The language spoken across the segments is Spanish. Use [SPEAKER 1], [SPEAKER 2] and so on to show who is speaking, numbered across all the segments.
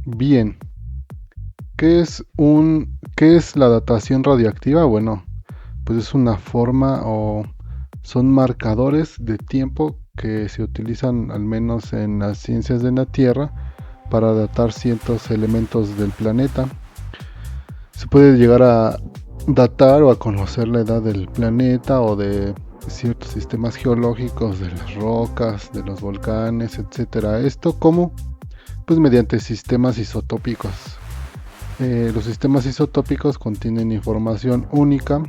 [SPEAKER 1] Bien, ¿qué es la datación radioactiva? Bueno, pues es una forma o son marcadores de tiempo que se utilizan al menos en las ciencias de la Tierra para datar ciertos elementos del planeta. Se puede llegar a datar o a conocer la edad del planeta o de ciertos sistemas geológicos, de las rocas, de los volcanes, etcétera. Esto como pues mediante sistemas isotópicos. Los sistemas isotópicos contienen información única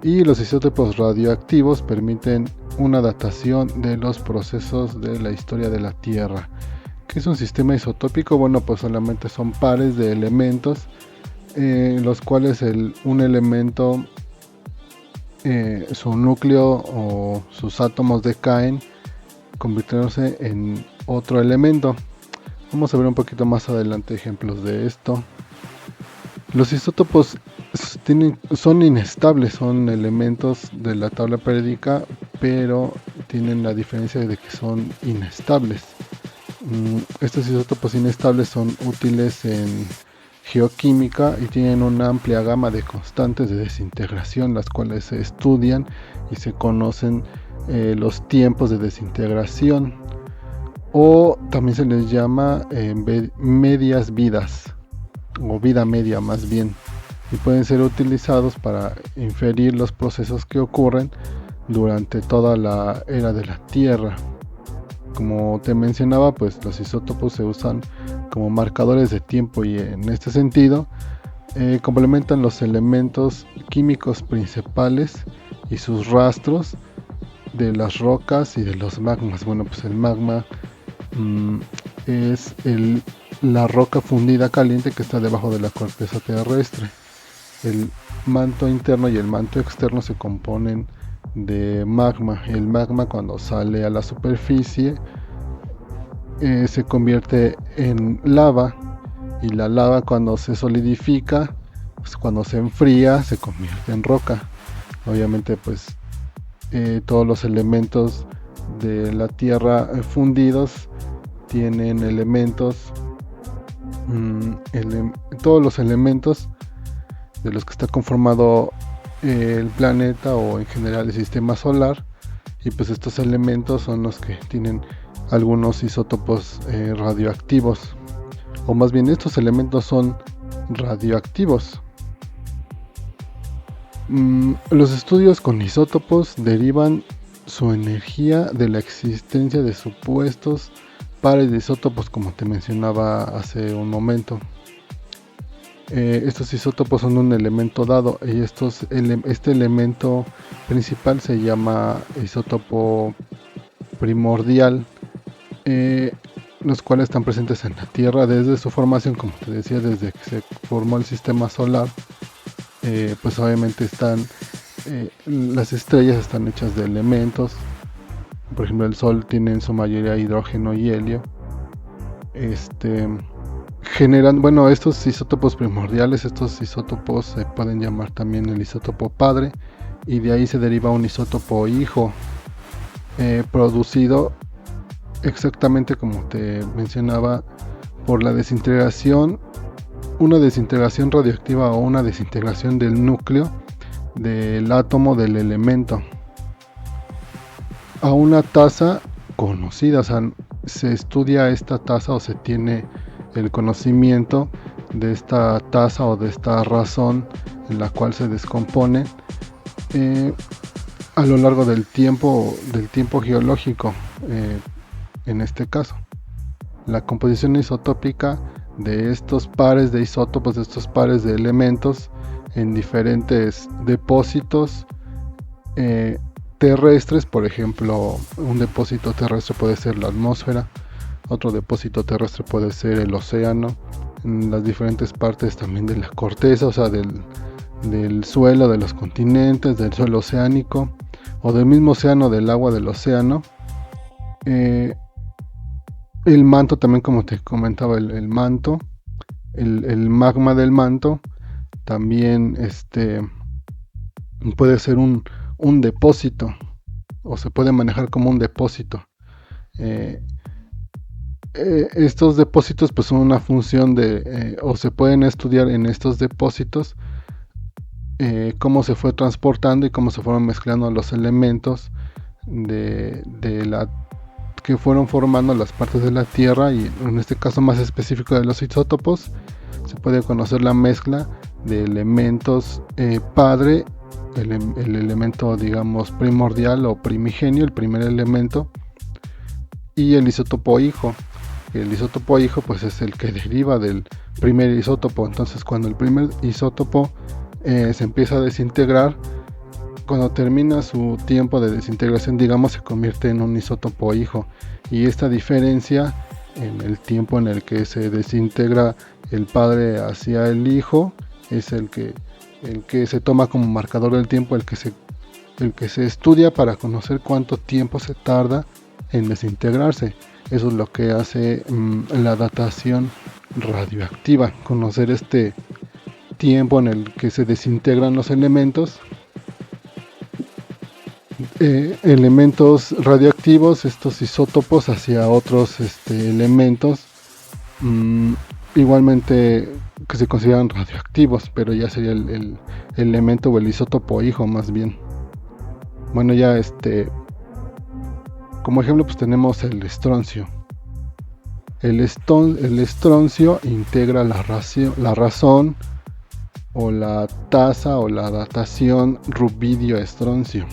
[SPEAKER 1] y los isótopos radioactivos permiten una datación de los procesos de la historia de la Tierra. ¿Qué es un sistema isotópico? Bueno, pues solamente son pares de elementos, los cuales un elemento, su núcleo o sus átomos decaen, convirtiéndose en otro elemento. Vamos a ver un poquito más adelante ejemplos de esto. Los isótopos son inestables, son elementos de la tabla periódica, pero tienen la diferencia de que son inestables. Estos isótopos inestables son útiles en geoquímica y tienen una amplia gama de constantes de desintegración, las cuales se estudian y se conocen los tiempos de desintegración, o también se les llama medias vidas o vida media más bien, y pueden ser utilizados para inferir los procesos que ocurren durante toda la era de la Tierra. Como te mencionaba, pues los isótopos se usan como marcadores de tiempo y en este sentido complementan los elementos químicos principales y sus rastros de las rocas y de los magmas. Bueno, pues el magma es la roca fundida caliente que está debajo de la corteza terrestre. El manto interno y el manto externo se componen de magma. El magma, cuando sale a la superficie, se convierte en lava, y la lava, cuando se solidifica, pues cuando se enfría, se convierte en roca. Obviamente, pues todos los elementos de la Tierra fundidos tienen elementos, todos los elementos de los que está conformado el planeta o en general el sistema solar, y pues estos elementos son los que tienen algunos isótopos radioactivos, o más bien estos elementos son radioactivos. Los estudios con isótopos derivan su energía de la existencia de supuestos pares de isótopos, como te mencionaba hace un momento. Estos isótopos son un elemento dado, y este elemento principal se llama isótopo primordial, los cuales están presentes en la Tierra desde su formación, como te decía, desde que se formó el sistema solar. Pues obviamente las estrellas están hechas de elementos. Por ejemplo, el Sol tiene en su mayoría hidrógeno y helio. Generan, bueno, estos isótopos primordiales, estos isótopos se pueden llamar también el isótopo padre, y de ahí se deriva un isótopo hijo, producido exactamente como te mencionaba por la desintegración, una desintegración radioactiva o una desintegración del núcleo del átomo del elemento a una tasa conocida. O sea, se estudia esta tasa o se tiene el conocimiento de esta tasa o de esta razón en la cual se descompone a lo largo del tiempo geológico. En este caso, la composición isotópica de estos pares de isótopos, de estos pares de elementos en diferentes depósitos terrestres. Por ejemplo, un depósito terrestre puede ser la atmósfera, otro depósito terrestre puede ser el océano, en las diferentes partes también de la corteza, o sea, del suelo de los continentes, del suelo oceánico, o del mismo océano, del agua del océano. El manto también, como te comentaba, el manto, el magma del manto, también puede ser un depósito, o se puede manejar como un depósito. estos depósitos pues son una función o se pueden estudiar en estos depósitos cómo se fue transportando y cómo se fueron mezclando los elementos que fueron formando las partes de la Tierra, y en este caso más específico de los isótopos se puede conocer la mezcla de elementos padre, el elemento digamos primordial o primigenio, el primer elemento, y el isótopo hijo. El isótopo hijo pues es el que deriva del primer isótopo. Entonces cuando el primer isótopo se empieza a desintegrar, cuando termina su tiempo de desintegración, digamos, se convierte en un isótopo hijo. Y esta diferencia en el tiempo en el que se desintegra el padre hacia el hijo es el que se toma como marcador del tiempo, el que se estudia para conocer cuánto tiempo se tarda en desintegrarse. Eso es lo que hace la datación radioactiva, conocer este tiempo en el que se desintegran los elementos radioactivos, estos isótopos, hacia otros elementos igualmente que se consideran radioactivos, pero ya sería el elemento o el isótopo hijo más bien. Bueno, ya como ejemplo pues tenemos el estroncio. El estroncio integra la razón o la tasa o la datación rubidio-estroncio.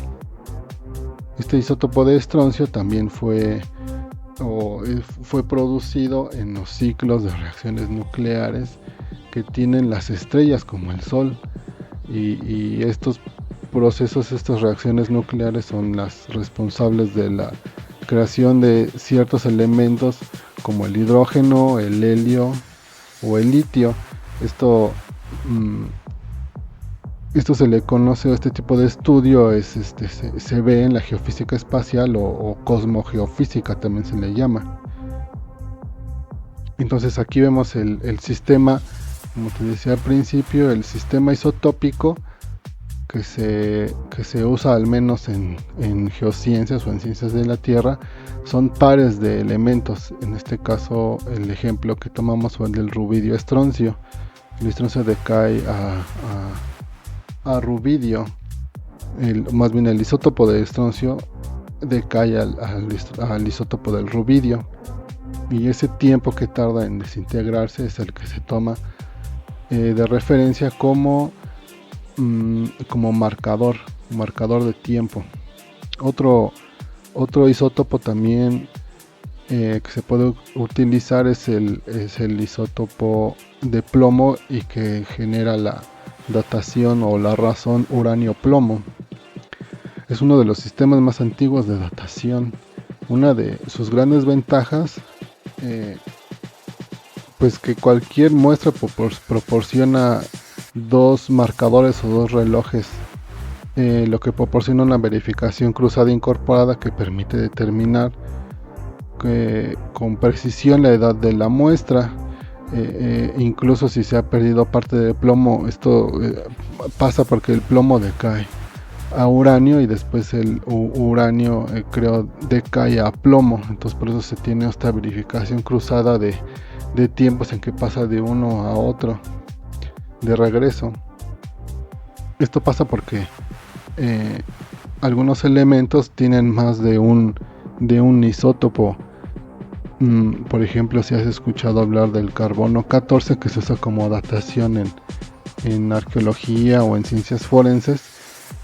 [SPEAKER 1] Este isótopo de estroncio también fue producido en los ciclos de reacciones nucleares que tienen las estrellas como el Sol, y estos procesos, estas reacciones nucleares son las responsables de la creación de ciertos elementos como el hidrógeno, el helio o el litio. Esto se le conoce, este tipo de estudio se ve en la geofísica espacial o cosmogeofísica también se le llama. Entonces aquí vemos el sistema, como te decía al principio, el sistema isotópico que se usa al menos en geociencias o en ciencias de la Tierra. Son pares de elementos. En este caso el ejemplo que tomamos fue el del rubidio-estroncio. El estroncio decae a rubidio, más bien el isótopo de estroncio decae al isótopo del rubidio, y ese tiempo que tarda en desintegrarse es el que se toma de referencia como marcador de tiempo. Otro isótopo también que se puede utilizar es el isótopo de plomo, y que genera la datación o la razón uranio-plomo. Es uno de los sistemas más antiguos de datación. Una de sus grandes ventajas, pues que cualquier muestra proporciona dos marcadores o dos relojes, lo que proporciona una verificación cruzada incorporada que permite determinar con precisión la edad de la muestra. Incluso si se ha perdido parte de plomo, esto pasa porque el plomo decae a uranio y después el uranio decae a plomo. Entonces por eso se tiene esta verificación cruzada de tiempos en que pasa de uno a otro de regreso. Esto pasa porque algunos elementos tienen más de un isótopo. Por ejemplo, si has escuchado hablar del carbono 14, que se usa como datación en arqueología o en ciencias forenses,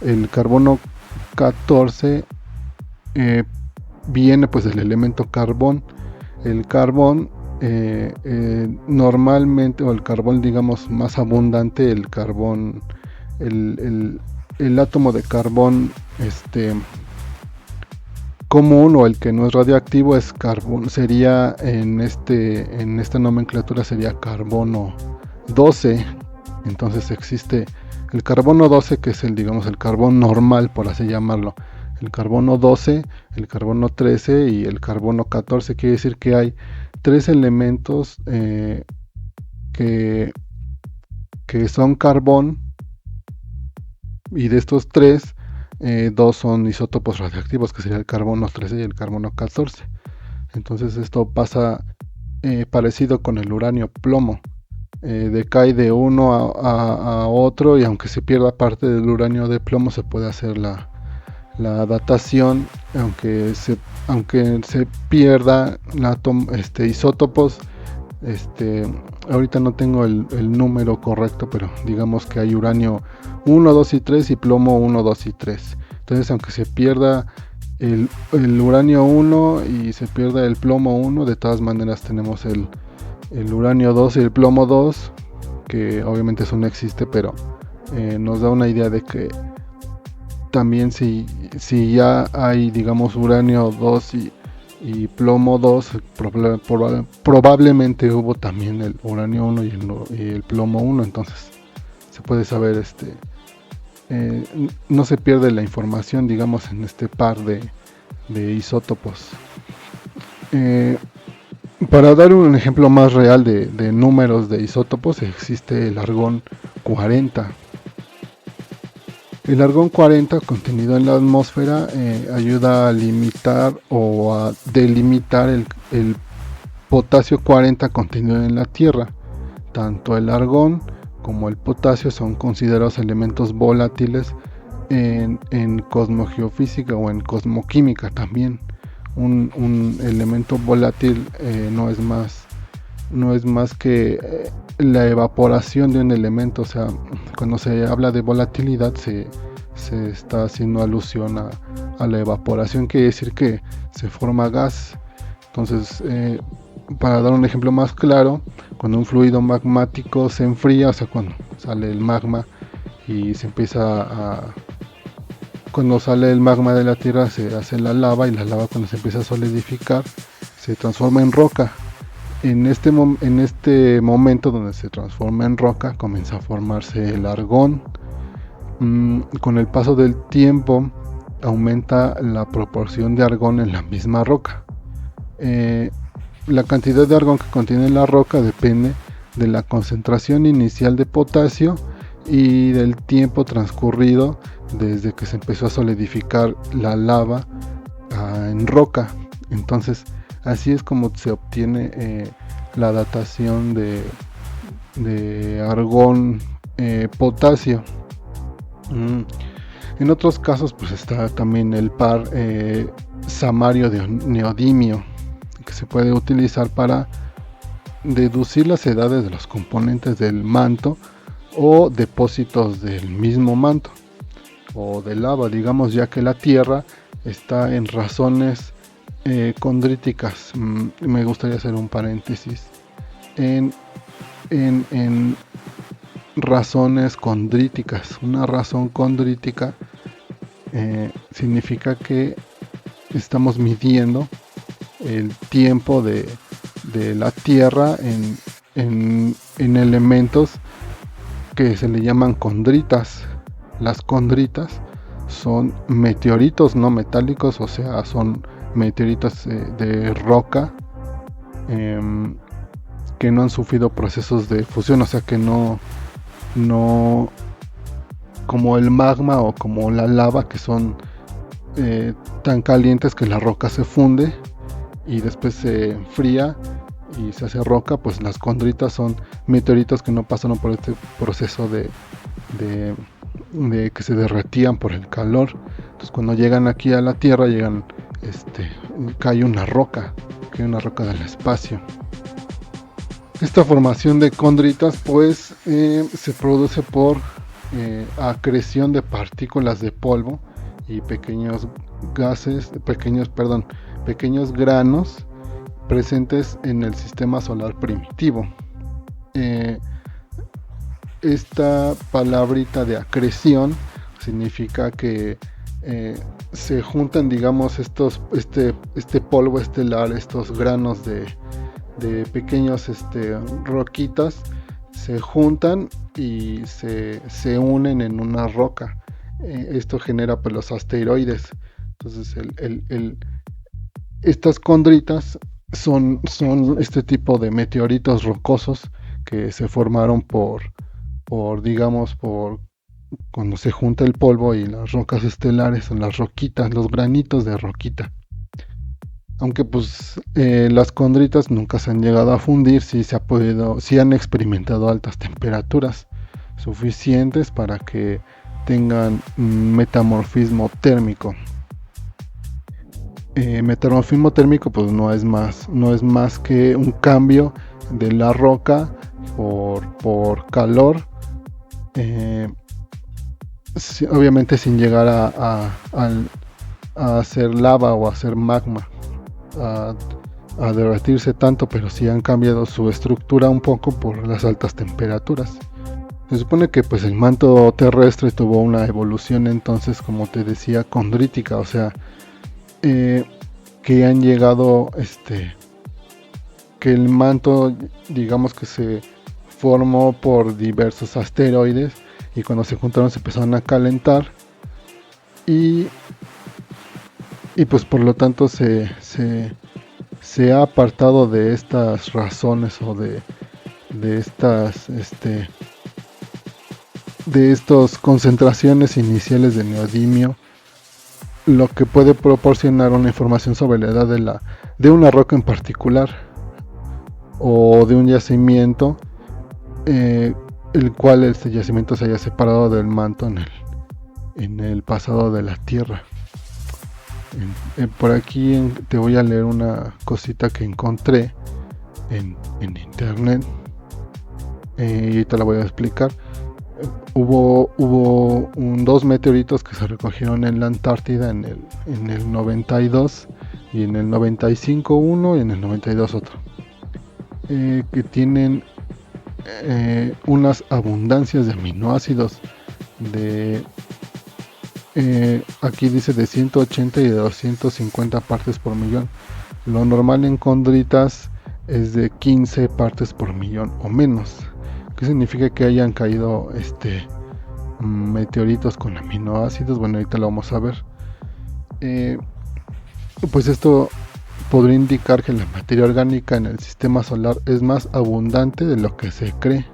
[SPEAKER 1] el carbono 14 viene pues del elemento carbón. El carbón normalmente, o el carbón digamos más abundante, el carbón, el átomo de carbón común, o el que no es radioactivo, es carbón, sería en esta nomenclatura sería carbono 12. Entonces existe el carbono 12, que es el carbón normal, por así llamarlo, el carbono 12, el carbono 13 y el carbono 14. Quiere decir que hay tres elementos que son carbón, y de estos tres, dos son isótopos radioactivos, que sería el carbono 13 y el carbono 14. Entonces esto pasa parecido con el uranio plomo. Decae de uno a otro, y aunque se pierda parte del uranio de plomo se puede hacer la datación, aunque se pierda isótopos. Ahorita no tengo el número correcto, pero digamos que hay uranio 1, 2 y 3 y plomo 1, 2 y 3. Entonces, aunque se pierda el uranio 1 y se pierda el plomo 1, de todas maneras tenemos el uranio 2 y el plomo 2, que obviamente eso no existe, pero nos da una idea de que también si ya hay, digamos, uranio 2 y plomo 2, probablemente hubo también el uranio 1 y el plomo 1, entonces se puede saber, no se pierde la información, digamos, en este par de isótopos. Para dar un ejemplo más real de números de isótopos, existe el argón 40. El argón 40 contenido en la atmósfera ayuda a limitar o a delimitar el potasio 40 contenido en la Tierra. Tanto el argón como el potasio son considerados elementos volátiles en cosmogeofísica o en cosmoquímica también. Un elemento volátil no es más que la evaporación de un elemento. O sea, cuando se habla de volatilidad se está haciendo alusión a la evaporación, quiere decir que se forma gas. Entonces, para dar un ejemplo más claro, cuando un fluido magmático se enfría, o sea, cuando sale el magma y se empieza cuando sale el magma de la Tierra se hace la lava, y la lava, cuando se empieza a solidificar, se transforma en roca. En este momento donde se transforma en roca, comienza a formarse el argón. Con el paso del tiempo aumenta la proporción de argón en la misma roca. La cantidad de argón que contiene la roca depende de la concentración inicial de potasio y del tiempo transcurrido desde que se empezó a solidificar la lava en roca. Entonces, así es como se obtiene la datación de argón potasio. En otros casos, pues está también el par samario de neodimio, que se puede utilizar para deducir las edades de los componentes del manto o depósitos del mismo manto o de lava, digamos, ya que la Tierra está en razones condríticas. Me gustaría hacer un paréntesis en razones condríticas. Una razón condrítica significa que estamos midiendo el tiempo de la Tierra en elementos que se le llaman condritas. Las condritas son meteoritos no metálicos, o sea, son meteoritos de roca que no han sufrido procesos de fusión, o sea, que no como el magma o como la lava, que son tan calientes que la roca se funde y después se enfría y se hace roca. Pues las condritas son meteoritos que no pasaron por este proceso de que se derretían por el calor. Entonces, cuando llegan aquí a la Tierra, cae una roca del espacio. Esta formación de condritas pues se produce por acreción de partículas de polvo y pequeños granos presentes en el sistema solar primitivo. Esta palabrita de acreción significa que se juntan, digamos, este polvo estelar, estos granos de pequeños roquitas, se juntan y se unen en una roca. Esto genera pues los asteroides. Entonces estas condritas son este tipo de meteoritos rocosos que se formaron por cuando se junta el polvo y las rocas estelares, son las roquitas, los granitos de roquita. Aunque pues las condritas nunca se han llegado a fundir, sí han experimentado altas temperaturas suficientes para que tengan metamorfismo térmico. Metamorfismo térmico pues no es más que un cambio de la roca por calor, obviamente sin llegar a hacer lava o a hacer magma, a derretirse tanto, pero sí han cambiado su estructura un poco por las altas temperaturas. Se supone que pues el manto terrestre tuvo una evolución entonces, como te decía, condrítica, o sea, que han llegado, que el manto, digamos que se formó por diversos asteroides y cuando se juntaron se empezaron a calentar y pues por lo tanto se ha apartado de estas razones o de estas de estas concentraciones iniciales de neodimio, lo que puede proporcionar una información sobre la edad de una roca en particular o de un yacimiento, el cual este yacimiento se haya separado del manto en el pasado de la Tierra. Por aquí te voy a leer una cosita que encontré en internet y te la voy a explicar. Hubo dos meteoritos que se recogieron en la Antártida en el 92 y en el 95 uno y en el 92 otro, que tienen unas abundancias de aminoácidos aquí dice de 180 y de 250 partes por millón. Lo normal en condritas es de 15 partes por millón o menos. ¿Qué significa que hayan caído meteoritos con aminoácidos? Bueno, ahorita lo vamos a ver. Pues esto podría indicar que la materia orgánica en el sistema solar es más abundante de lo que se cree,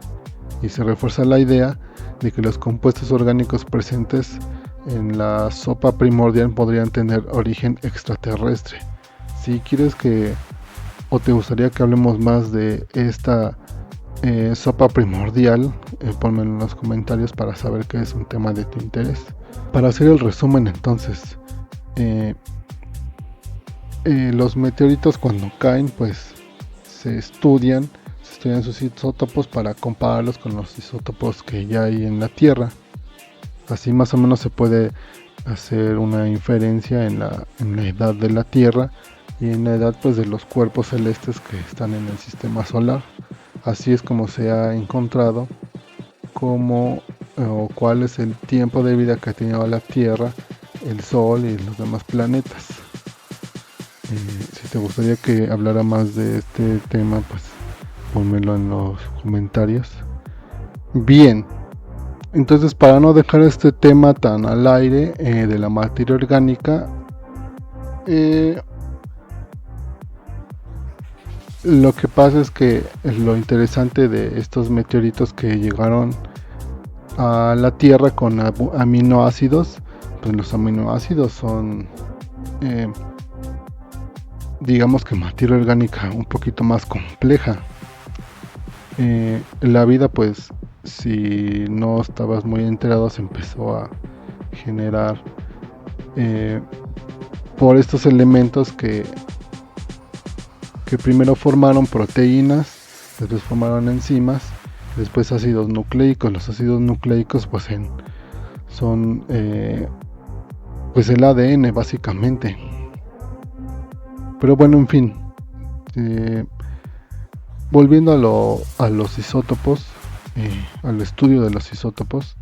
[SPEAKER 1] y se refuerza la idea de que los compuestos orgánicos presentes en la sopa primordial podrían tener origen extraterrestre. Si quieres o te gustaría que hablemos más de esta sopa primordial, ponmelo en los comentarios para saber que es un tema de tu interés. Para hacer el resumen entonces, los meteoritos cuando caen pues se estudian sus isótopos para compararlos con los isótopos que ya hay en la Tierra. Así más o menos se puede hacer una inferencia en la edad de la Tierra y en la edad pues de los cuerpos celestes que están en el sistema solar. Así es como se ha encontrado cuál es el tiempo de vida que ha tenido la Tierra, el Sol y los demás planetas. Si te gustaría que hablara más de este tema, pues pónmelo en los comentarios. Bien, entonces para no dejar este tema tan al aire de la materia orgánica, lo que pasa es que lo interesante de estos meteoritos que llegaron a la Tierra con aminoácidos, pues los aminoácidos son digamos que materia orgánica un poquito más compleja. La vida, pues si no estabas muy enterado, se empezó a generar por estos elementos que primero formaron proteínas, después formaron enzimas, después ácidos nucleicos. Los ácidos nucleicos pues son pues el ADN básicamente. Pero bueno, en fin, volviendo a los isótopos, al estudio de los isótopos,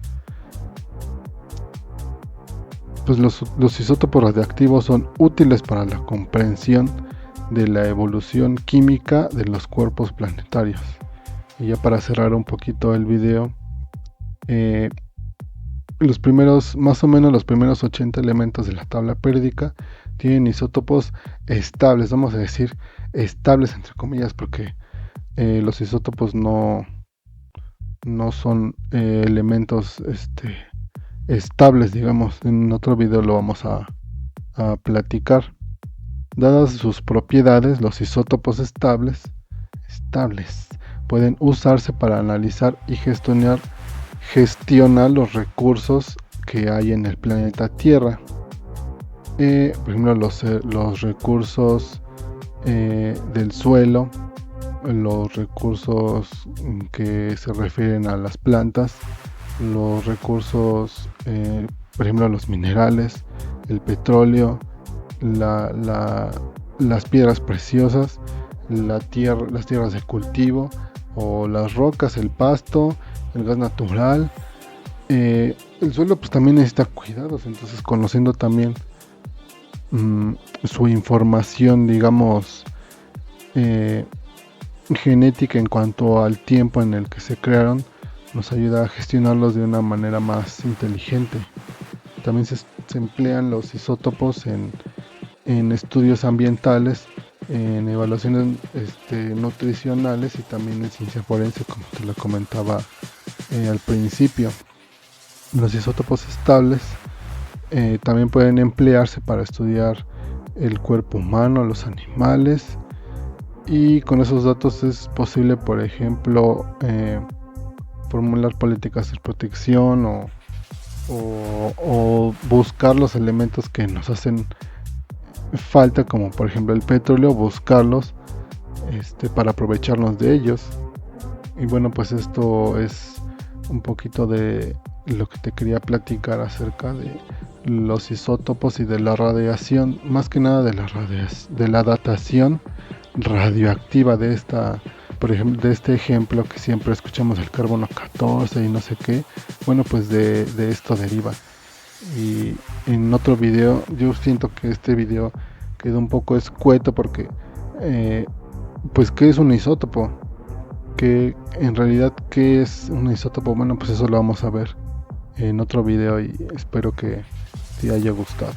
[SPEAKER 1] pues los isótopos radiactivos son útiles para la comprensión de la evolución química de los cuerpos planetarios. Y ya para cerrar un poquito el video, más o menos los primeros 80 elementos de la tabla periódica tienen isótopos estables, vamos a decir estables entre comillas, porque los isótopos no son elementos estables, digamos. En otro video lo vamos a platicar. Dadas sus propiedades, los isótopos estables pueden usarse para analizar y gestionar los recursos que hay en el planeta Tierra. Por ejemplo, los recursos del suelo, los recursos que se refieren a las plantas, los recursos, por ejemplo, los minerales, el petróleo, las piedras preciosas, las tierras de cultivo o las rocas, el pasto, el gas natural. El suelo pues también necesita cuidados, entonces conociendo también su información, digamos, genética en cuanto al tiempo en el que se crearon, nos ayuda a gestionarlos de una manera más inteligente. También se emplean los isótopos en estudios ambientales, en evaluaciones nutricionales y también en ciencia forense, como te lo comentaba al principio. Los isótopos estables también pueden emplearse para estudiar el cuerpo humano, los animales, y con esos datos es posible, por ejemplo, formular políticas de protección o buscar los elementos que nos hacen falta, como por ejemplo el petróleo, buscarlos para aprovecharnos de ellos. Y bueno, pues esto es un poquito de lo que te quería platicar acerca de los isótopos y de la radiación, más que nada de la datación radioactiva de esta, por ejemplo, de este ejemplo que siempre escuchamos, el carbono 14 y no sé qué. Bueno, pues de esto deriva. Y en otro video, yo siento que este video quedó un poco escueto porque pues ¿qué es un isótopo? Que en realidad, ¿qué es un isótopo? Bueno, pues eso lo vamos a ver en otro video y espero que te haya gustado.